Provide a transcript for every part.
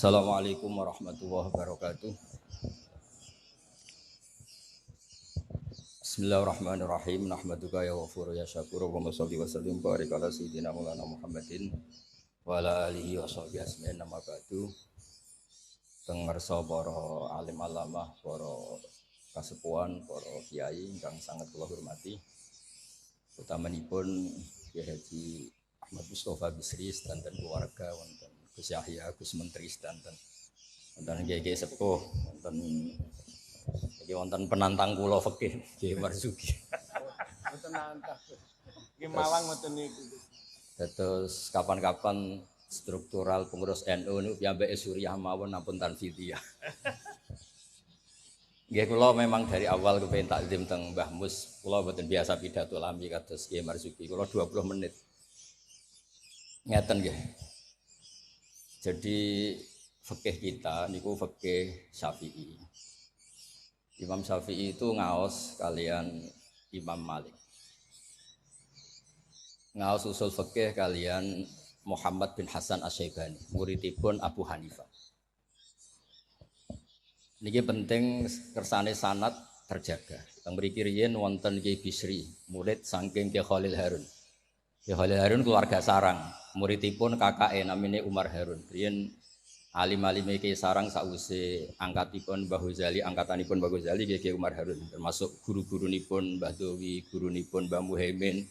Assalamualaikum warahmatullahi wabarakatuh. Bismillahirrahmanirrahim. Nahmaduka ya ghafur ya syakur wa sholli wa sallim barik ala sayyidina Maulana Muhammadin wa ala alihi wa sahbihi ajmain. Nama ba'du. Teng ngarsa para alim alamah, para kasepuhan, para kiai ingkang sangat kula hormati. Utamanipun Kyai Haji Ahmad Mustofa Bisri dan keluarga wonten Gus Yahya, Gus Menteri sedanten. Wonten kiai-kiai sepuh, wonten penantang kula fikih, Kiai Marzuki. Mboten nantang. Nggih Malang ngoten niku. Terus kapan-kapan struktural pengurus NU niku piyambake Suriah mawon ampun tanfidiyah. Nggih kula memang dari awal kepengin takzim teng Mbah Mus, kula mboten biasa pidato lami kados Kiai Marzuki. Kula 20 menit. Ngeten nggih. Jadi fikih kita niku fikih Syafi'i. Imam Syafi'i itu ngaos kalian Imam Malik. Ngaos usul fikih kalian Muhammad bin Hasan Asy-Syaibani, muridipun Abu Hanifah. Niki penting kersane sanad terjaga. Teng mriki riyen wonten Kiai Bisri, murid saking Kiai Khalil Harun. Kiai Khalil Harun keluarga sarang, muridipun kakake namine Umar Harun. Riyen alim-alime Kiai Sarang sakwise angkatipun Mbah Ghazali, angkatanipun Mbah Ghazali Kiai Umar Harun, termasuk guru-gurunipun Mbah Dowi, gurunipun Mbah Muhaimin.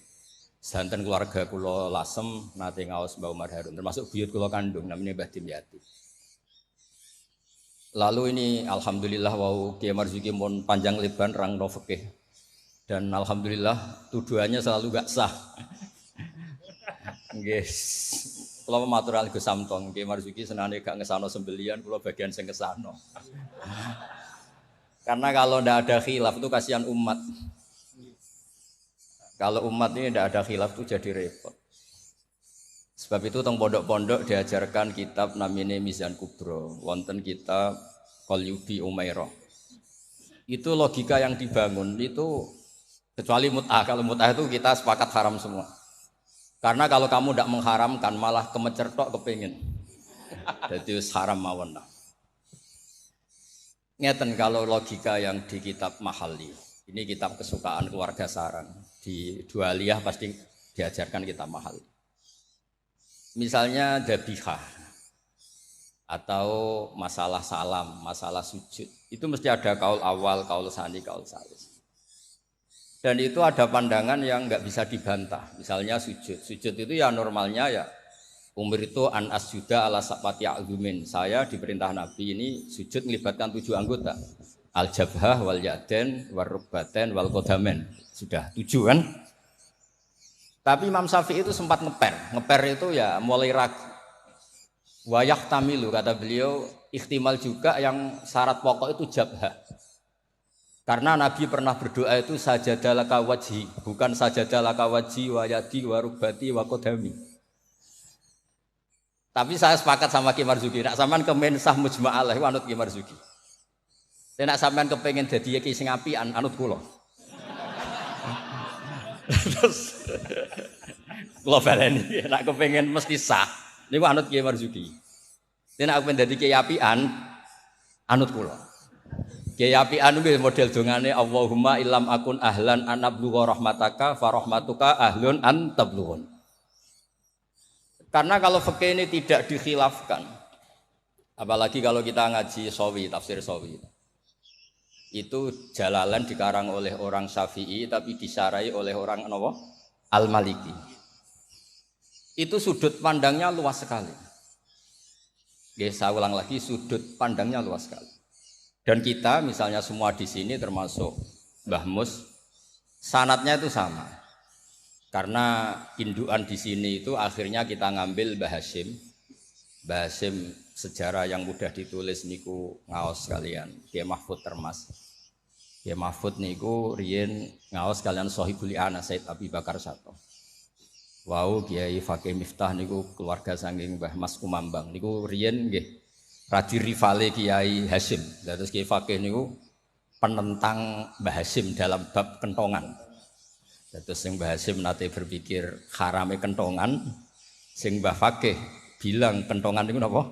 Santen keluarga kula Lasem nate ngaos Mbah Umar Harun, termasuk buyut kula kandung namanya Mbah Dimyati. Lalu ini alhamdulillah wau Kiai Marzuki mun panjang lebar rangno fikih. Dan alhamdulillah tuduhannya selalu gak sah. Nggih. Kula matur alih Gus Samtong, Kiai Marzuki senane gak ngesano sembelian, kula bagian sing ngesano. Karena kalau ndak ada khilaf itu kasihan umat. Kalau umat ini ndak ada khilaf itu jadi repot. Sebab itu teng pondok-pondok diajarkan kitab namine Mizan Kubro, wonten kitab Qalyubi Umairah. Itu logika yang dibangun itu kecuali mut'ah. Kalau mut'ah itu kita sepakat haram semua. Karena kalau kamu tidak mengharamkan malah kemecertok kepingin. Jadi haram mawon lah. Ngeten kalau logika yang di kitab Mahalli. Ini kitab kesukaan keluarga sarang. Di Dualiyah pasti diajarkan kitab Mahalli. Misalnya dabihah atau masalah salam, masalah sujud. Itu mesti ada kaul awal, kaul sani, kaul salis. Dan itu ada pandangan yang nggak bisa dibantah. Misalnya sujud. Sujud itu ya normalnya ya umur itu an asjuda ala sapati a'zumin. Saya diperintah Nabi ini sujud melibatkan 7 anggota. Al-jabhah, wal yaden, wal rukbaten, wal kodamen. Sudah 7 kan? Tapi Imam Syafi'i itu sempat ngeper. Ngeper itu ya mulai ragu. Wayah tamilu kata beliau, ikhtimal juga yang syarat pokok itu jabhah. Karena Nabi pernah berdoa itu sajadalaka wajhi, bukan sajadalaka wajhi wa yadi wa rukbati wa kodami. Tapi saya sepakat sama Kiai Marzuki, nak sampean kemen sah mujma'alah anut Kiai Marzuki. Nek sampean kepengin dadi Kiai sing apian anut kula. Terus kula baleni nek kepengin mesti sah niku anut Kiai Marzuki. Nek kepengin dadi Kiai apian anut kula. Kiai apian kuwi model dongane Allahumma illam akun ahlan an ablugha rahmataka fa rahmatuka ahlun an tablughun. Karena kalau fikih ini tidak dikhilafkan, apalagi kalau kita ngaji Sawi, tafsir Sawi. Itu Jalalan dikarang oleh orang Syafi'i tapi disarai oleh orang apa? Al-Maliki. Itu sudut pandangnya luas sekali. Saya ulang lagi, sudut pandangnya luas sekali. Dan kita misalnya semua di sini termasuk Mbah Mus, sanadnya itu sama. Karena indukan di sini itu akhirnya kita ngambil Mbah Hasyim. Mbah Hasyim sejarah yang mudah ditulis niku ngaos kalian, Kiai Mahfud Termas. Kiai Mahfud niku riyen ngaos kalian Shahibul I'anah Said Abi Bakar Sato. Wau Kiai Fakih Miftah niku keluarga saking Mbah Mas Kumambang niku riyen nggih radi rivale Kiai Hasyim. Terus Kiai Fakih niku penentang Mbah Hasyim dalam bab kentongan. Terus sing Mbah Hasyim nate berpikir harame kentongan, sing Mbah Fakih bilang kentongan niku napa?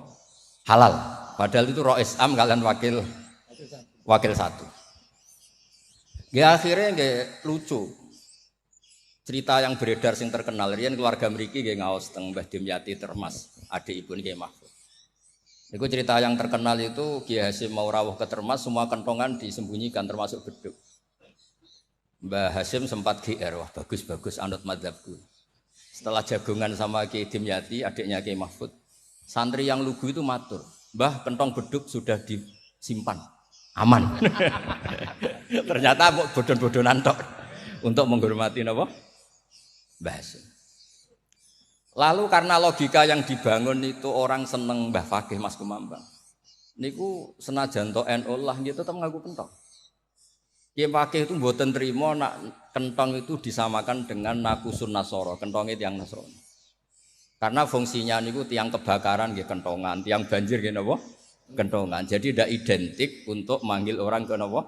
halal. Padahal itu rois am kalian wakil satu. Ya akhirnya nggak lucu. Cerita yang beredar sing terkenal, riyen keluarga mriki nggih ngaos teng Mbah Dimyati Termas, adikipun Kiai Mahfud. Itu cerita yang terkenal itu Kiai Hasyim mau rawuh ke Termas, semua kentongan disembunyikan termasuk beduk. Mbah Hasyim sempat GR, wah bagus anut madzhabku. Setelah jagongan sama Kiai Dimyati, adiknya Kiai Mahfud, santri yang lugu itu matur, "Mbah, kentong beduk sudah disimpan, aman." Ternyata bodon-bodonan tok untuk menghormati napa? Mbah Hasyim. Lalu karena logika yang dibangun itu orang seneng Mbah Fakih Mas Kumambang. Niku senajan to NU lah gitu tetap ngaku kentong. Kiai Fakih itu mboten trimo nak kentong itu disamakan dengan nakusun Nasoro, kentongnya tiang Nasrani. Karena fungsinya niku tiang kebakaran nggih kentongan, tiang banjir nggih napa? Kentongan. Jadi tidak identik untuk manggil orang ke napa?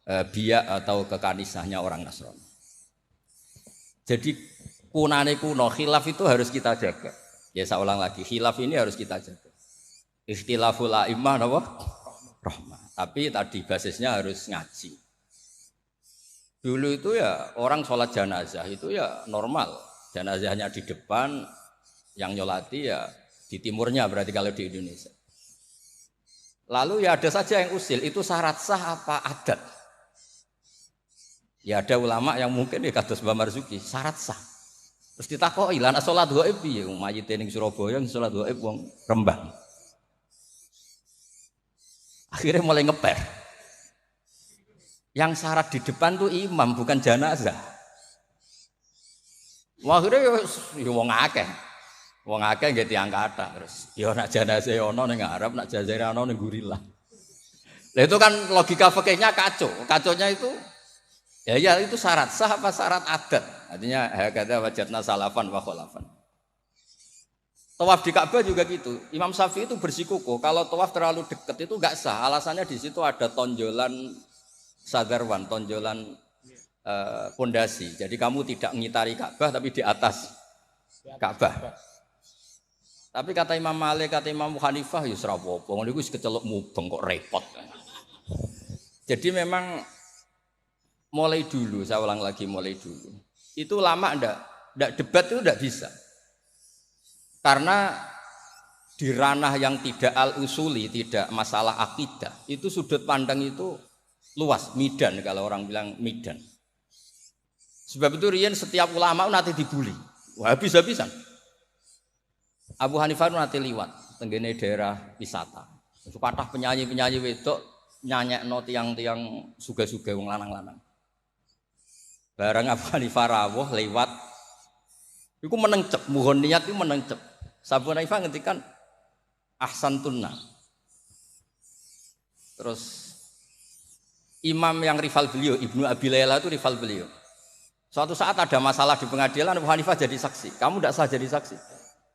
Biak atau kekanisahnya orang Nasrani. Jadi kunane kuno, khilaf itu harus kita jaga. Ya saya ulang lagi, khilaf ini harus kita jaga. Ikhtilaful a'immah napa? Rahmah. Tapi tadi basisnya harus ngaji. Dulu itu ya orang sholat jenazah itu ya normal. Jenazahnya di depan, yang nyolati ya di timurnya berarti kalau di Indonesia. Lalu ya ada saja yang usil, itu syarat sah apa adat? Ya ada ulama yang mungkin ya kados Mbah Marzuki, syarat sah. Terus ditakoki, "Lah nek salat gaib piye? Mayite ning Surabaya salat gaib wong Rembang." Akhirnya mulai ngeper. Yang syarat di depan tuh imam bukan jenazah. Wah, akhirnya ya wong akeh. Wong akeh nggih tiyang kathah terus. Ya nek jenazah ana ning ngarep, nek jenazah ana ning gurilah. Lah itu kan logika fikihnya kacau. Kaconya itu ya itu syarat sah apa syarat adat? Artinya hakadha wajadna salafan wa khalafan. Tawaf di Ka'bah juga gitu. Imam Syafi'i itu bersikukuh kalau tawaf terlalu dekat itu enggak sah. Alasannya di situ ada tonjolan sadarwan, tonjolan pondasi. Jadi kamu tidak mengitari Ka'bah tapi di atas Ka'bah. Tapi kata Imam Malik, kata Imam Hanifah ya ora apa-apa. Ngono iku wis kecelok mubeng kok repot. Jadi memang mulai dulu, saya ulang lagi mulai dulu. Itu lama enggak debat itu enggak bisa. Karena di ranah yang tidak al-usuli, tidak masalah akidah, itu sudut pandang itu luas, midan kalau orang bilang midan. Sebab itu riyen setiap ulama nanti dibully. Wah, habis-habisan. Abu Hanifah nanti liwat tenggene daerah wisata. Kathah penyanyi-penyanyi wedok nyanyekno tiang-tiang suga-suga wong lanang-lanang. Barang Abu Hanifah rawuh lewat iku menengcep, mohon niat iku menengcep. Abu Hanifah ngendikan ahsantunna. Terus imam yang rival beliau, Ibnu Abi Layla itu rival beliau. Suatu saat ada masalah di pengadilan, Abu Hanifah jadi saksi. Kamu tidak sah jadi saksi.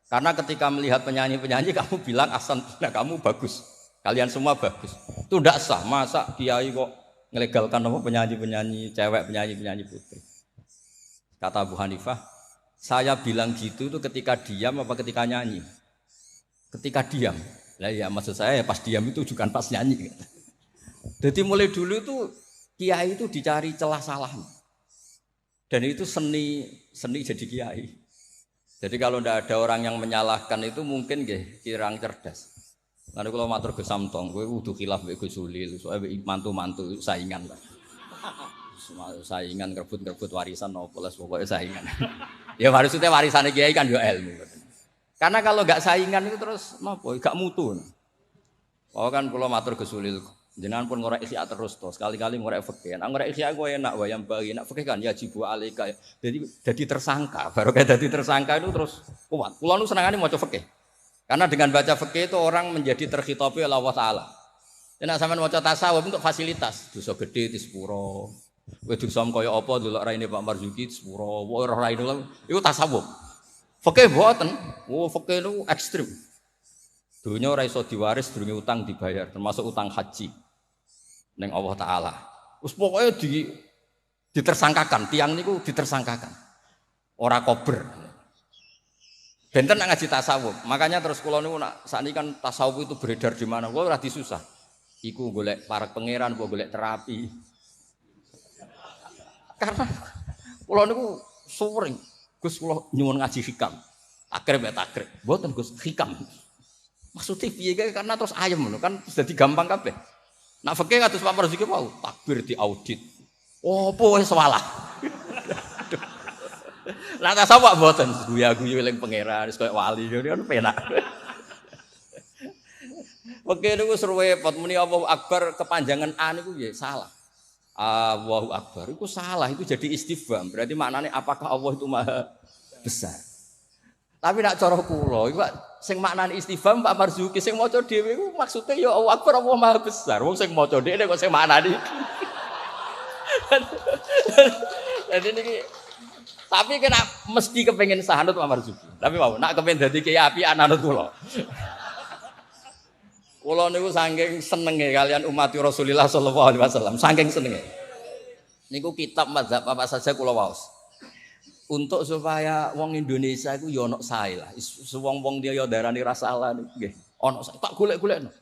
Karena ketika melihat penyanyi-penyanyi kamu bilang ahsantunna, kamu bagus. Kalian semua bagus. Itu tidak sah. Masa kiai kok ngelegalkan apa penyanyi-penyanyi cewek, penyanyi-penyanyi putri. Kata Abu Hanifah, saya bilang gitu itu ketika diam apa ketika nyanyi? Ketika diam. Lah ya maksud saya pas diam itu bukan pas nyanyi. Jadi mulai dulu itu kiai itu dicari celah salah. Dan itu seni jadi kiai. Jadi kalau tidak ada orang yang menyalahkan itu mungkin nggih kirang cerdas. Lalu kalau matur Gus Samtong, kowe kudu khilaf mbek Gus Sulil, soalnya mantu-mantu saingan lah. Saingan ngerebut warisan opo les pokoke saingan. Ya maksudnya warisane kiai kan yo ilmu. Karena kalau enggak saingan itu terus napa gak mutu. Oh kan kula matur Gus Sulil, jenengan pun ngorek isya terus to, sekali-kali ngorek fikih. Nek ngorek isya kowe enak wae yang bagi, nek fikih kan ya jibu alika. Jadi tersangka, baru kayak jadi tersangka itu terus kuat. Kula nu senengane maca fikih. Karena dengan baca fikih itu orang menjadi terkhitopi oleh Allah Taala. Nek sampean maca tasawuf untuk fasilitas, dosa gede di sepuro. Kowe dosa kaya apa delok raine Pak Marzuki sepuro, ora raine iku tasawuf. Fikih mboten. Oh, fikih itu ekstrim. Dunia ora iso diwaris durunge utang dibayar, termasuk utang haji ning Allah Taala. Wis pokoke ditersangkakan, tiang niku ditersangkakan. Ora kober. Benten nak ngaji tasawuf. Makanya terus kula niku nak sakniki kan tasawuf itu beredar di mana. Kula ora disusah. Iku golek para pangeran, apa golek terapi. Karena kula niku sering Gus kula nyuwun ngaji hikam. Takrib ya takrib. Mboten Gus hikam. Maksudnya piye karena terus ayem ngono kan dadi gampang kabeh. Nak fikih kados Pak Marzuki wau takbir diaudit. Opo wis salah. Lah tasawuf mboten guya-guyu eling pangeran wis koyo wali ngene kan penak. Fikih niku repot muni Allahu Akbar kepanjangan A niku ya salah. Allahu Akbar itu salah, itu jadi istifham. Berarti maknanya apakah Allah itu maha besar? Tapi nak cara kula, iku sing maknane istifham Pak Marzuki sing maca dhewe iku maksude ya Allahu Akbar Allah maha besar. Wong sing maca dhewe kok sing maknane. Jadi niki tapi kena mesti kepengin sahanut Pak Marzuki. Tapi mau nak kepengin dadi kiai apian anut kula. Kula niku saking senenge kalian umat Rasulullah sallallahu alaihi wasallam, saking senenge. Niku kitab mazhab apa saja kula waos. Untuk supaya wong Indonesia iku ya ono sae lah. Wong-wong dia ya darani ra salah nggih. Ono sae tak golek-golekno.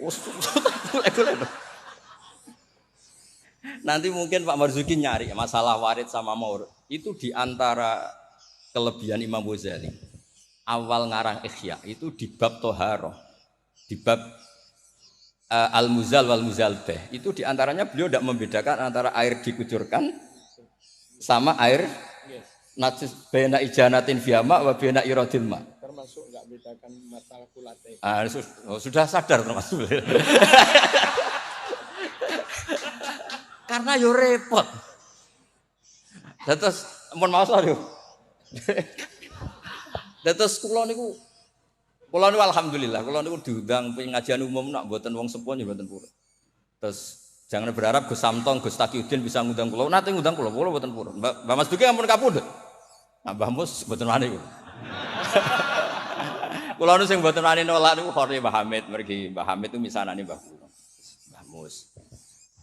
Wes golek-golekno. Nanti mungkin Pak Marzuki nyari masalah warid sama maurud. Itu di antara kelebihan Imam Ghazali. Awal ngarang Ihya itu di bab Thaharah. Di bab Al-Muzal wal Muzalbeh. Itu di antaranya beliau tidak membedakan antara air dikucurkan sama air najis baina ijanatin fiyama wa baina iradil ma. Termasuk enggak bedakan masalah kulate. Sudah sadar termasuk. Karena yo repot. Terus mun maos lho. Terus kula niku alhamdulillah kula niku diundang pengajian umum nak mboten wong sepuh ya mboten purun. Terus jangan berharap Gus Samtong, Gus Takiuddin bisa ngundang kula. Nate ngundang kula mboten purun. Mbak Mas Duki ampun kapundhut. Nah, Mbah Mus mboten wani kula. Kula nu sing mboten wani nolak niku Khori Mbah Hamid, mergi Mbah Hamid itu misanane Mbah kula. Mbah Mus.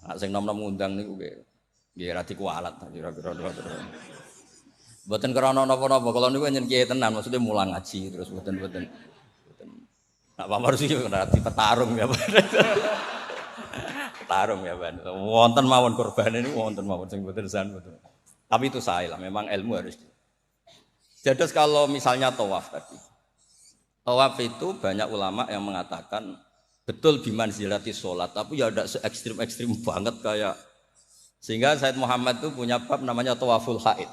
Nek sing nom-nom ngundang niku nggih ra dikualat kira-kira. Mboten krana napa-napa, kula niku nyen kiye tenan, maksudnya mulang ngaji terus mboten. Nak Pak Marzuki ora dipetarung ya. Tarung ya Ban. Wonten mawon korban ini wonten mawon sing boten san betul. Tapi itu sae lah, memang ilmu harus. Jadi kalau misalnya tawaf tadi. Tawaf itu banyak ulama yang mengatakan betul bimanzilati sholat, tapi ya tidak se-ekstrim banget kayak sehingga Said Muhammad itu punya bab namanya tawaful haid.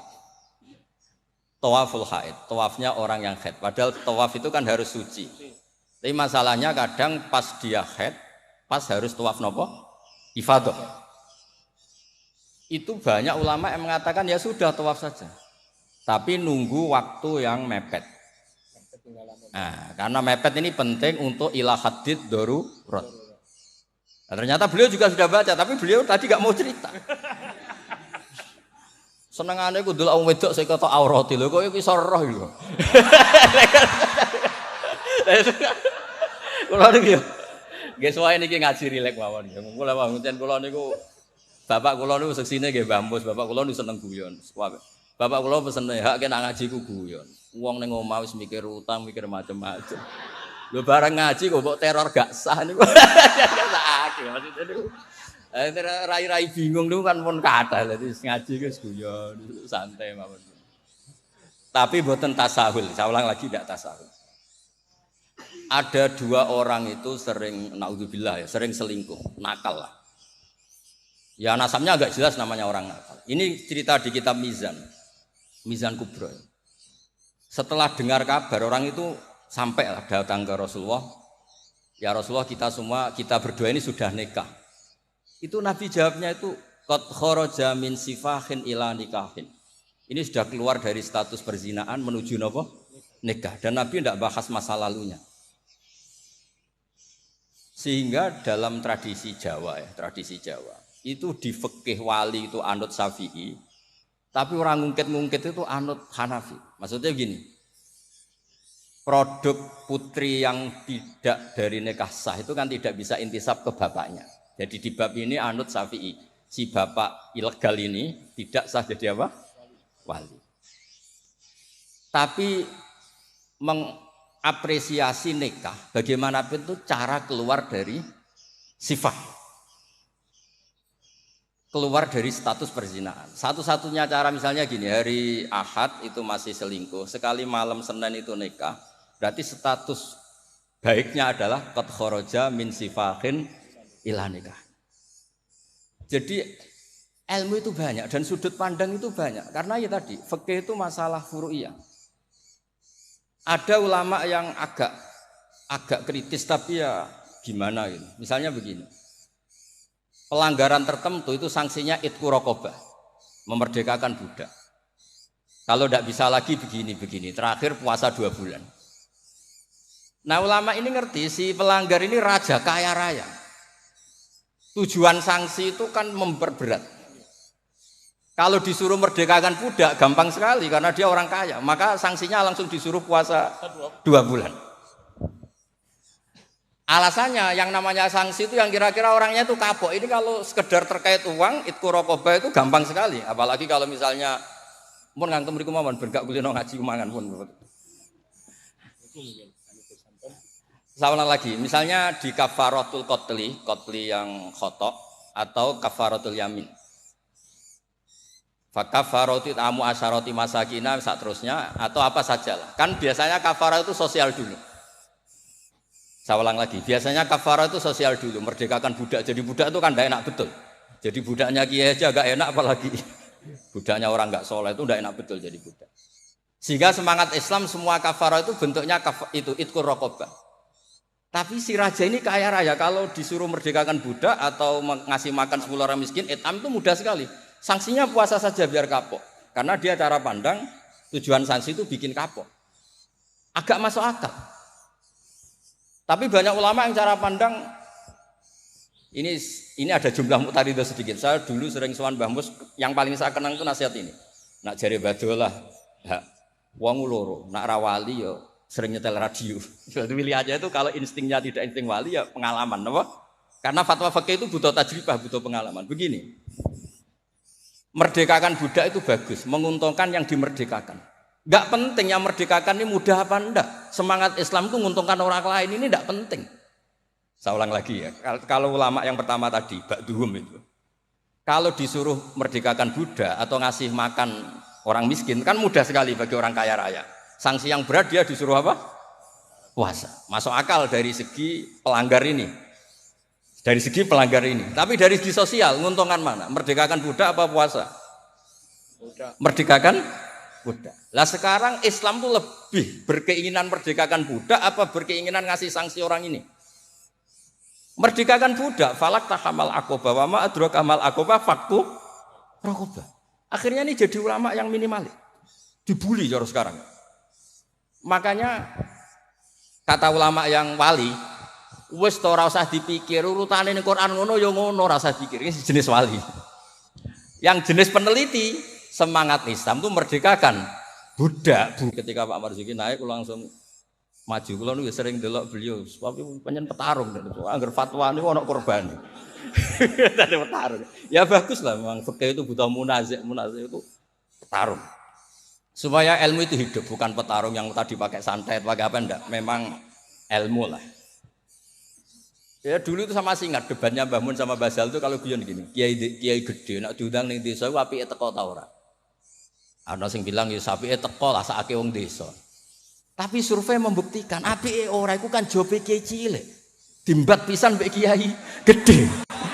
Tawaful haid, tawafnya orang yang haid. Padahal tawaf itu kan harus suci. Tapi masalahnya kadang pas dia haid, pas harus tawaf nopo? Ifadah. Itu banyak ulama yang mengatakan ya sudah tawaf saja. Tapi nunggu waktu yang mepet. Nah, karena mepet ini penting untuk ilah hadid darurat. Nah, ternyata beliau juga sudah baca, tapi beliau tadi gak mau cerita. Senengane ku ndelok wong wedok sing kata aurati lho, kok iso roh lho. Kula niki nggih suwae niki ngaji rilek mawon. Kula pancen kula niku bapak kula niku seksine nggih Mbah Mus, bapak kula niku seneng guyon. Bapak kula pesene hak kena ngaji ku guyon. Wong ning omah wis mikir utang, mikir macam-macam. Lho bareng ngaji kok teror gak sah niku. Sakake maksudnya niku. Rai-rai bingung niku kan pun kathah dadi ngaji wis guyon, santai mawon. Tapi mboten tasahul, saya ulang lagi tidak tasahul. Ada dua orang itu sering naudzubillah ya, sering selingkuh, nakal lah. Ya nasabnya agak jelas namanya orang nakal. Ini cerita di kitab Mizan Kubra. Setelah dengar kabar orang itu sampai lah datang ke Rasulullah. Ya Rasulullah kita berdua ini sudah nikah. Itu Nabi jawabnya itu qad kharaja min sifahin ila nikahin. Ini sudah keluar dari status perzinaan menuju napa? Nikah. Dan Nabi tidak bahas masa lalunya. Sehingga dalam tradisi Jawa itu di fikih wali itu anut Syafi'i, tapi orang ngungkit itu anut Hanafi. Maksudnya gini, produk putri yang tidak dari nikah sah itu kan tidak bisa intisab ke bapaknya. Jadi di bab ini anut Syafi'i, si bapak ilegal ini tidak sah jadi apa? Wali. Tapi mengapresiasi nikah, bagaimanapun itu cara keluar dari sifat, keluar dari status perzinahan. Satu-satunya cara misalnya gini, hari Ahad itu masih selingkuh, sekali malam Senin itu nikah, berarti status baiknya adalah qad kharaja min sifahin ila nikah. Jadi ilmu itu banyak dan sudut pandang itu banyak, karena ya tadi fikih itu masalah furu'iyah. Ada ulama yang agak kritis tapi ya gimana gitu. Misalnya begini. Pelanggaran tertentu itu sanksinya itqu raqabah, memerdekakan budak. Kalau tidak bisa lagi begini. Terakhir puasa 2 bulan. Nah ulama ini ngerti si pelanggar ini raja kaya raya. Tujuan sanksi itu kan memperberat. Kalau disuruh merdekakan budak gampang sekali karena dia orang kaya, maka sanksinya langsung disuruh puasa 2 bulan. Alasannya yang namanya sanksi itu yang kira-kira orangnya itu kapok. Ini kalau sekedar terkait uang, itqu raqabah itu gampang sekali. Apalagi kalau misalnya mun ngangkem mriku mawon ben gak kulino ngaji mangan pun. Sama lagi, misalnya di kafaratul qatli yang khata' atau kafaratul yamin. Fakafaratu tamu asyarati masakina seterusnya atau apa sajalah. Kan biasanya kafarah itu sosial dulu. Saya ulang lagi, biasanya kafarah itu sosial dulu, merdekakan budak. Jadi budak itu kan tidak enak betul. Jadi budaknya kiai aja agak enak apalagi budaknya orang nggak soleh itu tidak enak betul jadi budak. Sehingga semangat Islam semua kafarah itu bentuknya itu itqu raqabah. Tapi si raja ini kaya raya, kalau disuruh merdekakan budak atau ngasih makan 10 orang miskin, etam itu mudah sekali. Sanksinya puasa saja biar kapok. Karena dia cara pandang tujuan sanksi itu bikin kapok. Agak masuk akal. Tapi banyak ulama yang cara pandang ini ada jumlah muqtaridah sedikit. Saya dulu sering sowan Mbah Mus, yang paling saya kenang itu nasihat ini. Nak jare badolah, wong loro, nak rawali yo sering nyetel radio. Jadi pilih aja itu kalau instingnya tidak insting wali ya pengalaman, apa? Karena fatwa fikih itu butuh tajribah, butuh pengalaman. Begini. Merdekakan budak itu bagus, menguntungkan yang dimerdekakan. Enggak penting yang merdekakan ini mudah apa enggak. Semangat Islam itu menguntungkan orang lain ini enggak penting. Saya ulang lagi ya. Kalau ulama yang pertama tadi, ba'duhum itu. Kalau disuruh merdekakan budak atau ngasih makan orang miskin kan mudah sekali bagi orang kaya raya. Sanksi yang berat dia disuruh apa? Puasa. Masuk akal dari segi pelanggar ini. Dari segi pelanggar ini. Tapi dari segi sosial, menguntungkan mana? Merdekakan budak apa puasa? Budak. Merdekakan budak. Lah sekarang Islam tuh lebih berkeinginan merdekakan budak apa berkeinginan ngasih sanksi orang ini? Merdekakan budak, falak tahamal aqobah wa ma adraka mal aqobah fakku raqobah. Akhirnya ini jadi ulama yang minimalis. Dibully cara sekarang. Makanya kata ulama yang wali, wis ora usah dipikir urutane ning Quran ngono ya ngono ora usah dipikir. Ini jenis wali. Yang jenis peneliti semangat Islam itu merdekakan budak. Ketika Pak Marzuki naik langsung maju. Kula niku sering delok beliau, sebab penyen petarung angger fatwa niku ana korban. Tadi petarung. Ya bagus lah memang fikih itu butuh munazih itu petarung. Supaya ilmu itu hidup, bukan petarung yang tadi pakai santet, pakai apa enggak. Memang ilmu lah. Ya dulu itu sama ingat debatnya Mbah Mun sama Basal itu kalau guyon gini, kiai gede nak diundang ning desa apike teko ta ora. Ana sing bilang ya apike teko lah sakake wong desa. Tapi survei membuktikan apike ora iku kan jobe kiai cilik. Dimbat pisan mbek kiai gede.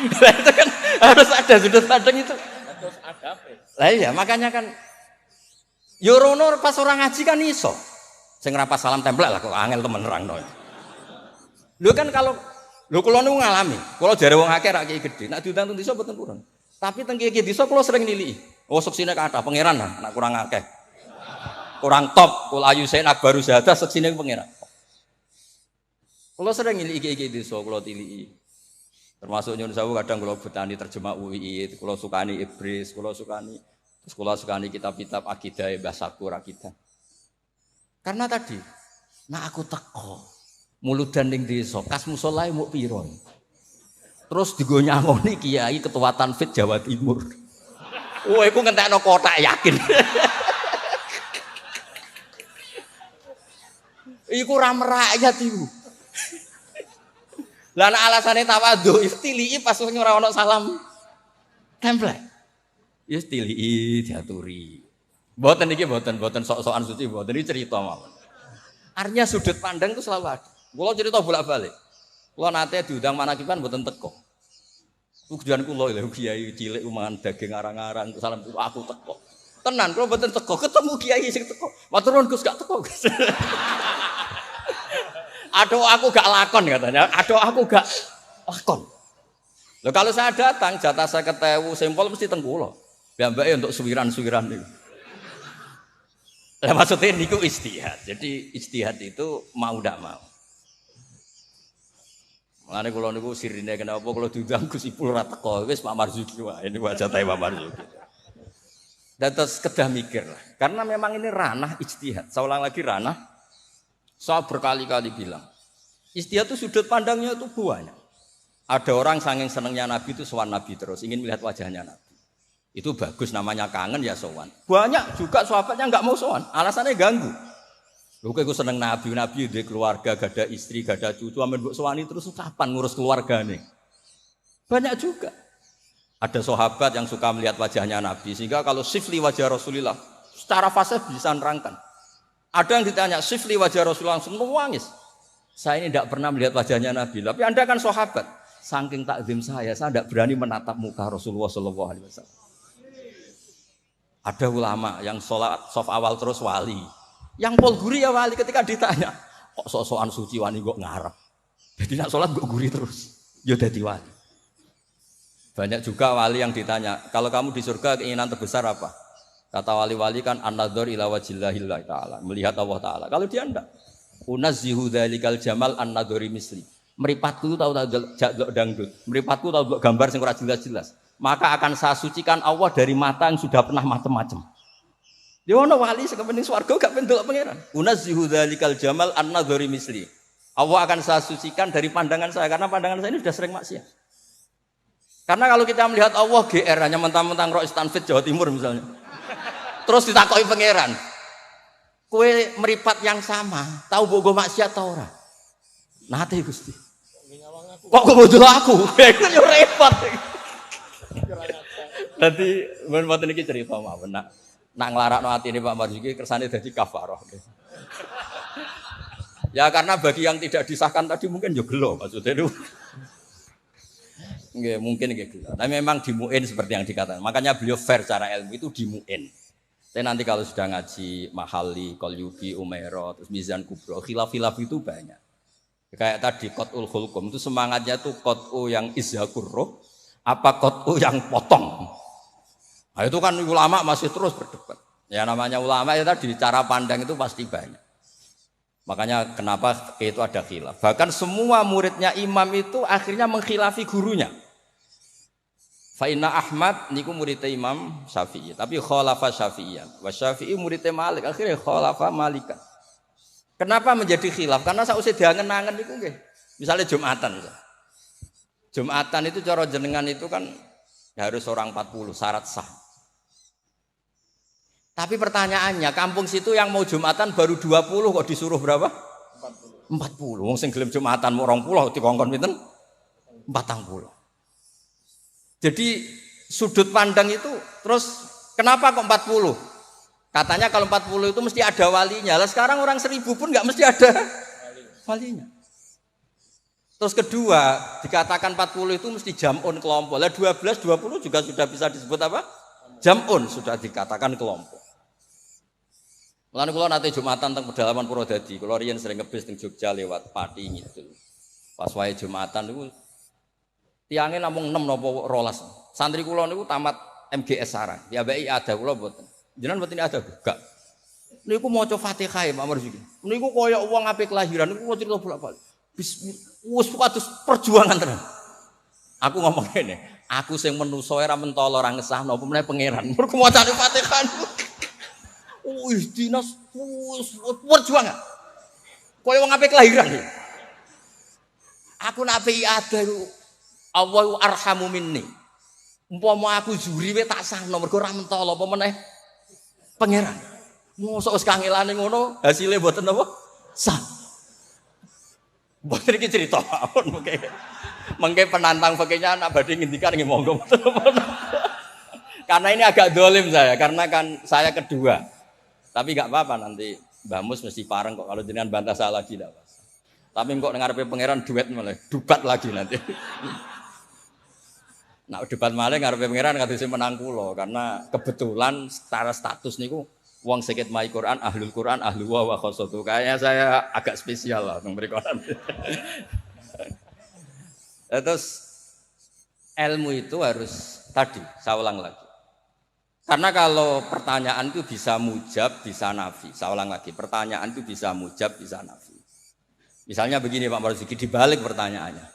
Itu kan harus ada sudut pandang itu. Harus ada. Lah iya makanya kan yo rono pas orang ngaji kan iso. Sing rapas salam templek lah kok angel temen nerangno. Lho kan kalau lho kula niku ngalami, kula jare wong akeh rak kiai gedhe, nek diundang teng desa mboten kurang. Tapi teng kiai desa kula sering niliki. Oh seksine kathah pangeran lah, nek kurang akeh. Kurang top, kula ayu sen akbaru syahadah seksine pangeran. Kula sering niliki kiai desa kula tiliki. Termasuk nyun sewu kadang kula butani terjemah UI, kula sukani Ibris, kula sukani terus kula sukani kitab-kitab akidah Mbah Sakur akidah. Karena tadi, nah aku teko muludan ning desa, kas musolae muk pira. Terus digo nyangoni kiai ketua Tanfid Jawa Timur. Oh, iku ngentekno kotak yakin. Iku ora merakyat iku. Lah nek alasane tawadhu istilii pas ora ono salam template. Ya istilii diaturi. Mboten iki mboten sok-sokan suci mboten iki cerita mawon. Artinya sudut pandang itu selalu ada. Kula cerita bolak-balik. Kula nate diundang manakiban mboten teko. Tujuan kula lho kiai cilik mangan daging arang-arang salam aku teko. Tenan kula mboten teko, ketemu kiai sing teko. Matur nuwun Gus gak teko Gus. Aduh aku gak lakon katanya. Aduh aku gak lakon. Loh kalau saya datang jatah saya ketewu sempol mesti tengkulo. Biambake untuk suwiran-suwiran niku. Lah maksudnya niku ijtihad. Jadi ijtihad itu mau ndak mau. Mulane kula niku sirine kenapa kula diundang Gus Ipul ora teko wis Pak Marzuki wae niku jatahe Pak Marzuki. Dan terus kedah mikir lah. Karena memang ini ranah ijtihad. Saya ulang lagi ranah. Saya berkali-kali bilang, ijtihad itu sudut pandangnya itu banyak. Ada orang saking senengnya Nabi itu sowan Nabi terus, ingin melihat wajahnya Nabi. Itu bagus namanya kangen ya sowan. Banyak juga sahabatnya nggak mau sowan, alasannya ganggu. Lho kok seneng Nabi di keluarga, gak ada istri, gak ada cucu, amen mbok sowani terus kapan ngurus keluargane? Banyak juga. Ada sahabat yang suka melihat wajahnya Nabi, sehingga kalau sifli wajah Rasulullah, secara fasih bisa nerangkan. Ada yang ditanya, sifli wajah Rasulullah langsung nangis. Saya ini tidak pernah melihat wajahnya Nabi, tapi Anda kan sahabat. Saking takzim saya tidak berani menatap muka Rasulullah SAW. Ada ulama yang sholat sof awal terus wali. Yang pol guri ya wali ketika ditanya, kok sok-sokan suci wani kok ngarep. Jadi nak sholat kok guri terus, ya dadi wali. Banyak juga wali yang ditanya, kalau kamu di surga keinginan terbesar apa? Kata wali-wali kan an-nadzar ila wajhillahi ta'ala, melihat Allah Ta'ala. Kalau dia enggak, unazzihu dzalikal jamal an-nadzari misli. Mripatku tahu delok dangdut, mripatku tahu delok gambar sing ora jelas-jelas. Maka akan saya sucikan Allah dari mata yang sudah pernah macam-macam. Dia ono wali sekepening swarga gak pengen delok pangeran. Unazzihu dzalikal jamal an-nadzari misli. Allah akan saya sucikan dari pandangan saya karena pandangan saya ini sudah sering maksiat. Karena kalau kita melihat Allah GR hanya mentang-mentang Rois Tanfid Jawa Timur misalnya. Terus ditakoki pangeran, kue meripat yang sama, tahu bogo maksiat tau ora? Nate Gusti. Kok bodoh aku? Yo repot. Dadi men mboten iki cerita mawon nak nglarakno atine Pak Marzuki kersane dadi kafarah. Ya karena bagi yang tidak disahkan tadi mungkin yo gelo maksudnya itu. Nggih, mungkin nggih gelo. Tapi memang dimuin seperti yang dikatakan. Makanya beliau fair cara ilmu itu dimuin. Tapi nanti kalau sudah ngaji Mahali, Qalyubi, Umairah, terus Mizan Kubro, khilaf-khilaf itu banyak. Kayak tadi Qat'ul Khulqum itu semangatnya tuh Qat'u yang izhakur roh, apa Qat'u yang potong. Nah itu kan ulama masih terus berdebat. Ya namanya ulama ya tadi cara pandang itu pasti banyak. Makanya kenapa itu ada khilaf. Bahkan semua muridnya imam itu akhirnya mengkhilafi gurunya. Fa'inna Ahmad niku muridnya Imam Syafi'i, tapi khalafa Syafi'iyan. Wa Syafi'i muridnya Malik, akhirnya khalafa Malikan. Kenapa menjadi khilaf? Karena sausé diangen-angen niku nggih. Misalnya Jumatan. Jumatan itu cara jenengan itu kan harus orang 40 syarat sah. Tapi pertanyaannya, kampung situ yang mau Jumatan baru 20 kok disuruh berapa? 40. Wong sing gelem Jumatan mau 20 dikongkon pinten? 40. Jadi sudut pandang itu terus kenapa kok 40? Katanya kalau 40 itu mesti ada walinya. Lah sekarang orang 1000 pun nggak mesti ada walinya. Terus kedua, dikatakan 40 itu mesti jam'un kelompok. Lah 12, 20 juga sudah bisa disebut apa? Jam'un sudah dikatakan kelompok. Mulane kula nate Jumatan teng pedalaman Purwodadi. Kula riyen sering ngebis teng Jogja lewat Pati gitu. Pas wae Jumatan niku tiange namung 6 napa 12. Santri kula niku tamat MGS Sarang. Diabeki ada kula mboten. Jenengan mboten ada gak. Niku maca Fatihah Pak Marzuki. Niku kaya wong ape kelahiran niku kula cerita bolak-balik. Bismillah. Wis kados perjuangan tenan. Aku ngomong ngene, aku sing menungso ora mentolo ora ngesahno apa meneh pangeran. Mergo macane Fatihah. Wis dinas wis perjuangan. Kaya wong ape kelahiran. Aku nak ape ada Allahu arhamu minni. Umpama aku juri we tak sahno mergo ora mentolo apa meneh pangeran. Mosok wis kangelane ngono, hasile mboten apa? Sah. Mboten iki cerita mawon mengke penantang fakihnya anak badhe ngendikan nggih monggo. Karena ini agak dolim saya, karena kan saya kedua. Tapi enggak apa-apa nanti Mbah Mus mesti pareng kok kalau jenengan bantah salah lagi tidak. Tapi kok ngarepe pangeran duet malah, dubat lagi nanti. Nah, debat malah ngarepe pangeran kadose menang kula karena kebetulan secara status niku wong sakit mai Quran, ahlu wa khosotu. Kayaknya saya agak spesial lah memberi Quran. Terus ilmu itu harus tadi, saya ulang lagi. Karena kalau pertanyaan itu bisa mujab, bisa nafi. Saya ulang lagi, pertanyaan itu bisa mujab, bisa nafi. Misalnya begini Pak Marzuki, dibalik pertanyaannya.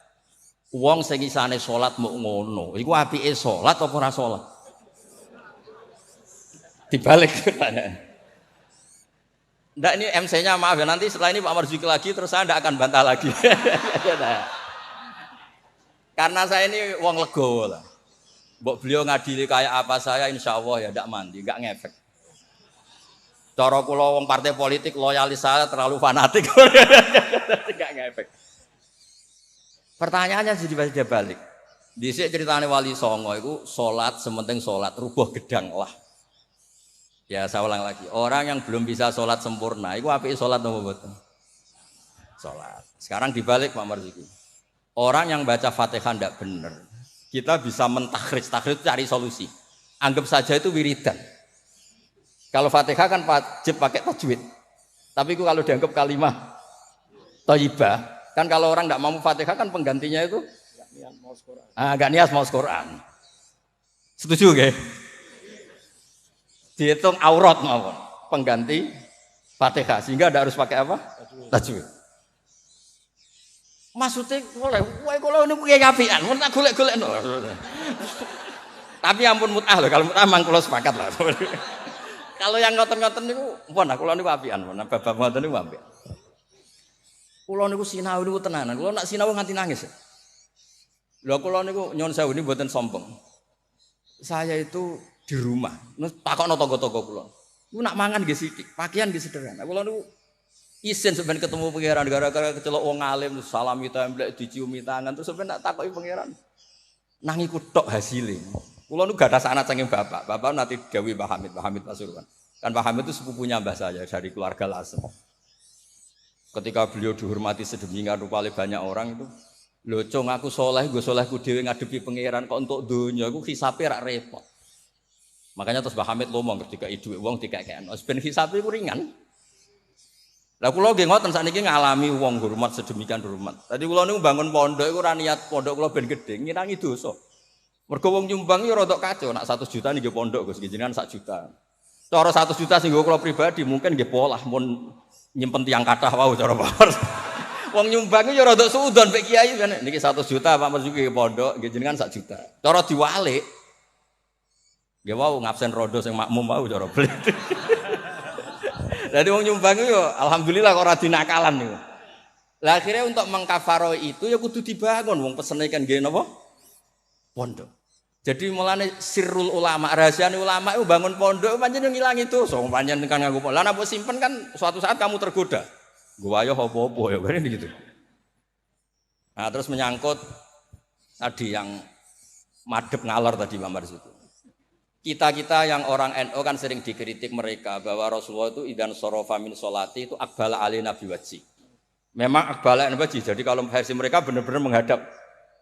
Wong sing isane salat muk ngono, iku apike salat apa ora salat? Dibalik pertanyaan. Ndak ini MC-nya maaf ya, nanti setelah ini Pak Marzuki lagi terus saya ndak akan bantah lagi. Karena saya ini wong legowo lah. Mbok beliau ngadili kayak apa saya insya Allah ya ndak mandi, nggak ngefek. Cara kula wong partai politik loyalis saya terlalu fanatik. Nggak ngefek. Pertanyaannya jadi balik. Dhisik ceritane Wali Songo itu salat sementing salat, rubuh gedang lah. Ya saya ulang lagi, orang yang belum bisa sholat sempurna, itu apike sholat apa mboten? Sholat. Sekarang dibalik Pak Marzuki. Orang yang baca Fatihah tidak benar, kita bisa mentakhrij, cari solusi. Anggap saja itu wiridan. Kalau Fatihah kan wajib pakai tajwid. Tapi itu kalau dianggap kalimah thayyibah, kan kalau orang tidak mampu Fatihah kan penggantinya itu enggak niat mau Quran. Setuju nggih? Dihitung aurat mawon pengganti Fatihah sehingga tidak harus pakai apa? Tajwid. Maksudnya boleh, wae kalau niku kiye apian, mun tak golek-golekno. Tapi ampun mut'ah lho, kalau mut'ah mang kula sepakat lah. Kalau yang ngoten-ngoten niku pun kula niku apian, pun bab ngoten niku apian. Kula niku sinau niku tenanan, kula nak sinau nganti nangis. Lho kula niku nyuwun sewu niku mboten sombong. Saya itu di rumah, takokno tangga-tangga kula. Ku nak mangan nggih sithik, pakaian nggih sederhana. Kula niku isin sampeyan ketemu pangeran gara-gara kecelok wong alim salami templek diciumi tangan terus sampeyan tak takoki pangeran. Nang iku tok hasile. Kula niku gadah anak saking bapak. Bapak nanti dawuh Pak Hamid Pasuruan. Kan Pak Hamid itu sepupunya mbah saya dari keluarga Lasem. Ketika beliau dihormati sedemikian rupa oleh banyak orang itu, lho cung aku saleh, nggo salehku dhewe ngadepi pangeran kok entuk donya iku hisabe rak repot. Makanya terus Mbah Hamid ngomong ketika iduke wong dikekekno. Ben hisabe ku ringan. Lah kula nggih ngoten sakniki ngalami wong hormat sedemikian hormat. Tadi kula niku bangun pondok iku ora niat pondok kula ben gedhe, ngirangi dosa. Mergo wong nyumbang yo rada kacau, nak 100 juta nggih pondok Gus, jenengan 1 juta. Cara 100 juta sing kula pribadi mungkin nggih polah mun nyimpen tiang kathah wau cara power. Wong nyumbang yo rada suudon mek kiai kan niki 100 juta Pak Marzuki pondok nggih jenengan 1 juta. Cara diwalik nggih wau ngabsen rodo sing makmum wau cara beli. Jadi wong nyumbang yo alhamdulillah kok ora dinakalan niku. Lah akhirnya untuk mengkafaro itu ya kudu dibangun wong pesene kan nggih napa? Pondok. Jadi mulane sirrul ulama, rahasiane ulama itu bangun pondok pancen ngilangi dosa, pancen kan nganggo pondok. Lah nek simpen kan suatu saat kamu tergoda. Nggo ayo apa-apa ya kan gitu. Nah, terus menyangkut tadi yang madhep ngalor tadi Pak Marzuki. Kita yang orang NU kan sering dikritik mereka bahwa Rasulullah itu idan sorofa min sholati itu akbala alina biwajhi. Memang akbala alina biwajhi. Jadi kalau versi mereka benar-benar menghadap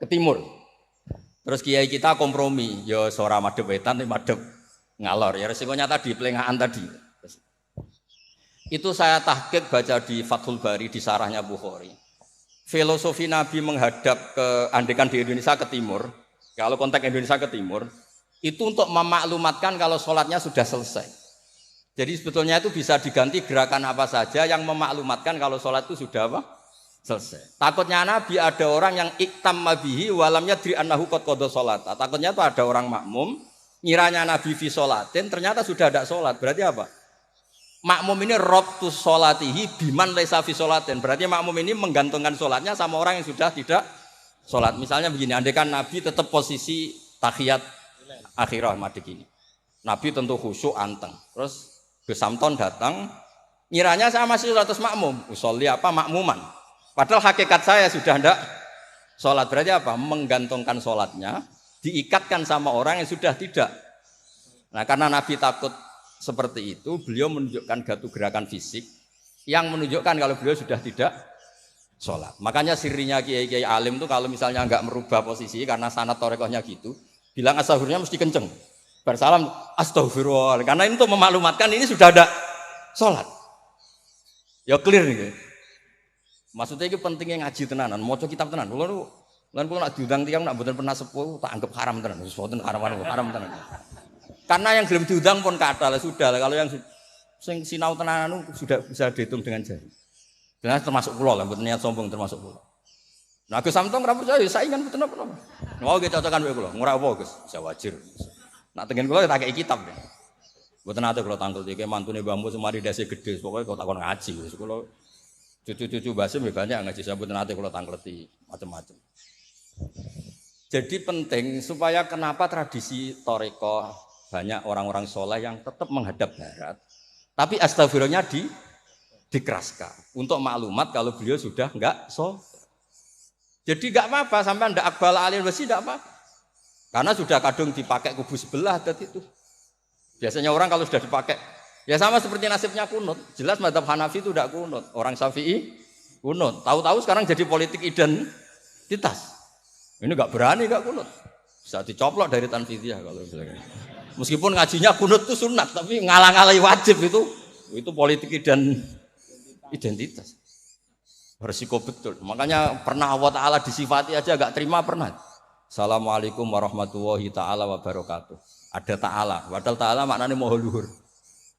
ke timur. Terus kiai kita kompromi, ya suara madhep wetan tapi madhep ngalor. Ya resikonya tadi pelengahan tadi. Itu saya tahqiq baca di Fathul Bari di sarahnya Bukhari. Filosofi Nabi menghadap ke andekan di Indonesia ke timur. Kalau konteks Indonesia ke timur itu untuk memaklumatkan kalau sholatnya sudah selesai. Jadi sebetulnya itu bisa diganti gerakan apa saja yang memaklumatkan kalau sholat itu sudah apa? Selesai. Takutnya Nabi ada orang yang iktam mabihi walamnya yadri annahu qad qada sholat. Takutnya itu ada orang makmum ngiranya Nabi fi sholatin ternyata sudah ada sholat. Berarti apa? Makmum ini rabtu sholatihi biman laisa fi sholatin. Berarti makmum ini menggantungkan sholatnya sama orang yang sudah tidak sholat. Misalnya begini, andaikan Nabi tetap posisi tahiyat akhirah madik ini. Nabi tentu khusyuk anteng. Terus Gus Samton datang, ngiranya saya masih 100 makmum. Usolli apa makmuman. Padahal hakikat saya sudah ndak sholat. Berarti apa? Menggantungkan sholatnya, diikatkan sama orang yang sudah tidak. Nah karena Nabi takut seperti itu, beliau menunjukkan gatu gerakan fisik yang menunjukkan kalau beliau sudah tidak sholat. Makanya sirinya kiai-kiai alim itu kalau misalnya nggak merubah posisi karena sanad torekohnya gitu, bilang astagfirullah mesti kenceng. Bersalam astagfirullah. Karena ini untuk memaklumatkan ini sudah ada sholat. Ya clear nih. Maksudnya itu pentingnya ngaji tenanan, maca kitab tenan. Lalu nak diundang tiang nak mboten pernah sepuh tak anggap haram tenan. Mboten haram tenan. Karena yang belum diundang pun kata lah sudah lah. Kalau yang sing sinau tenanan sudah bisa dihitung dengan jari. Dan termasuk kula lah, mboten niat sombong termasuk kula. Nah Gus Samtong ora percaya saingan mboten apa-apa. Mau kita cocokan wae kula, ora apa Gus, bisa wajar. Nak tengen kula tak kei kitab. Mboten ate kula tangkel iki mantune mbahmu semari dasi gedhe, pokoke kok takon ngaji wis kula cucu-cucu Basim ya banyak ngaji saya mboten ate kula tangkleti macam-macam. Jadi penting supaya kenapa tradisi thariqah banyak orang-orang soleh yang tetap menghadap barat, tapi astagfirullahnya dikeraskan untuk maklumat kalau beliau sudah enggak Jadi enggak apa-apa sampai ndak akbal alil wasi enggak apa-apa. Karena sudah kadung dipakai kubu sebelah tadi itu. Biasanya orang kalau sudah dipakai ya sama seperti nasibnya kunut. Jelas mazhab Hanafi itu enggak kunut, orang Syafi'i kunut. Tahu-tahu sekarang jadi politik identitas. Ini enggak berani enggak kunut. Bisa dicoplok dari tanfidiyah kalau misalnya. Meskipun ngajinya kunut itu sunat, tapi ngalang-ngalai wajib itu politik identitas. Berisiko betul. Makanya pernah Allah Ta'ala disifati aja gak terima pernah. Assalamualaikum warahmatullahi ta'ala wabarakatuh. Ada ta'ala. Padahal ta'ala maknanya moho luhur.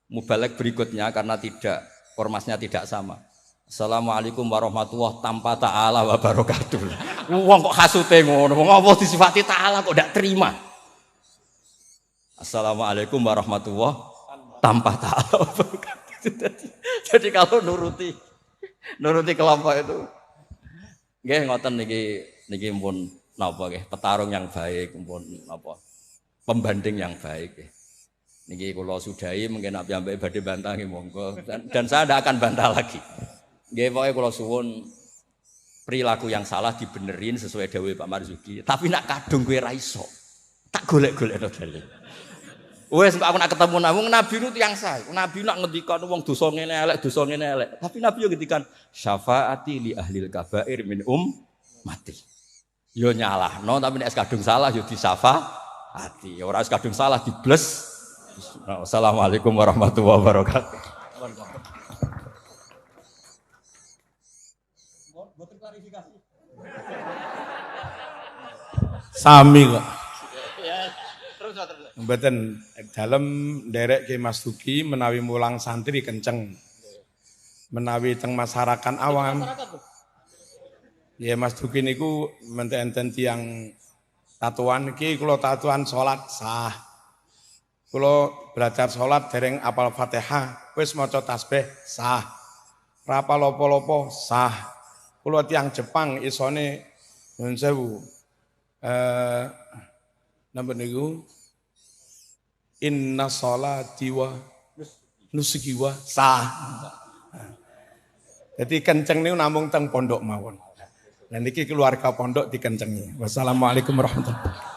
Mubalek berikutnya karena tidak, formasnya tidak sama. Assalamualaikum warahmatullahi tanpa ta'ala wabarakatuh. Wong kok hasute ngono. Wong apa disifati ta'ala kok gak terima. Assalamualaikum warahmatullahi tanpa ta'ala. Jadi kalau nuruti kelompok itu nggih ngoten niki pun napa nggih petarung yang baik pun napa pembanding yang baik nggih. Niki kula sudahi mungkin ambek badhe bantah nggih monggo dan saya tidak akan bantah lagi. Nggih pokoke kula suwun perilaku yang salah dibenerin sesuai dawuh Pak Marzuki. Tapi nak kadung kowe ra iso. Tak golek-golekno dalil. Wes aku nak ketemu Nabi itu yang sah. Nabi nak ngendikan wong dosa ngene elek. Tapi Nabi yo ngendikan syafaati li ahlil kabair min mati. Yo nyalahno tapi nek kadung salah yo disafaati. Ora kadung salah dibles. Assalamualaikum warahmatullahi wabarakatuh. Boten klarifikasi. Sami kok. Mboten dalem nderek Ki Mas Duki menawi mulang santri kenceng. Menawi teng masyarakat awam. Ya Mas Duki niku menten tiyang tatuan iki kula tatuan salat sah. Kula belajar salat dereng apal Fatihah, wis maca tasbih sah. Ra apal apa-apa sah. Kula tiyang Jepang isone nyuwun sewu. Napa niku? Inna sholati wa nusuki wa sah. Jadi kenceng niku namung teng pondok mawon. Lan niki keluarga pondok dikencengi. Wassalamualaikum warahmatullahi wabarakatuh.